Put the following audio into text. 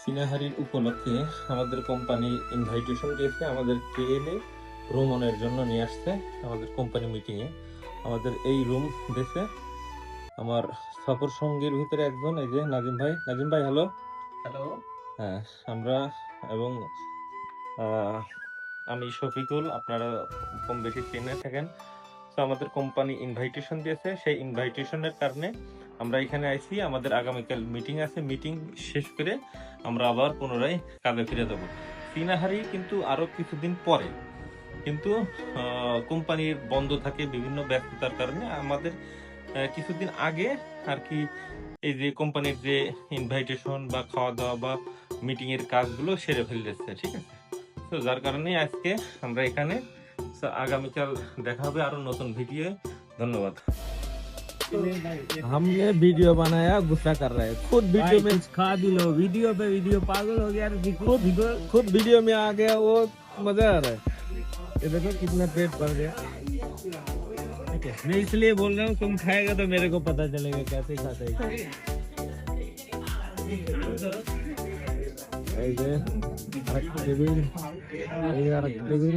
সিনাহারির উপলক্ষে আমাদের company invitation দিয়েছে আমাদের কেএলএ ভ্রমণের জন্য নিয়ে আসছে আমাদের কোম্পানি মিটিংয়ে। আমাদের এই রুম দিয়েছে আমার সফর সঙ্গীর ভিতরে একজন, এই যে নাজিম ভাই। নাজিম ভাই হ্যালো। হ্যালো। হ্যাঁ, আমরা এবং আমি শফিকুল, আপনারা কম বেশি চিনে থাকেন। তো আমাদের কোম্পানি ইনভাইটেশন দিয়েছে, সেই ইনভাইটেশনের কারণে আমরা এখানে আইছি। আমাদের আগামীকাল মিটিং আছে, মিটিং শেষ করে আমরা আবার পুনরায় কাজে ফিরে যাব। সিনাহারি কিন্তু আরো কিছুদিন পরে, কিন্তু কোম্পানির বন্ধ থাকে বিভিন্ন ব্যস্ততার কারণে। আমাদের কিছুদিন আগে আর কি এই যে কোম্পানির যে ইনভাইটেশন বা খাওয়া দাওয়া বা মিটিং এর কাজগুলো সেরে ফেলতেছে, ঠিক আছে। তো যার কারণে আজকে আমরা এখানে। আগামীকাল দেখা হবে আরো নতুন ভিডিও। धन्यवाद। हमने वीडियो बनाया, गुस्सा कर रहा है। खुद वीडियो में कुछ खा भी लो, वीडियो पे वीडियो पागल हो गया यार। खुद वीडियो में आ गया, वो मजा आ रहा है। ये देखो कितना पेट भर गया। मैं इसलिए बोल रहा हूँ, तुम खाएगा तो मेरे को पता चलेगा कैसे खाता है। এই যে আরেকটা টেবিল, এই আরেকটা টেবিল।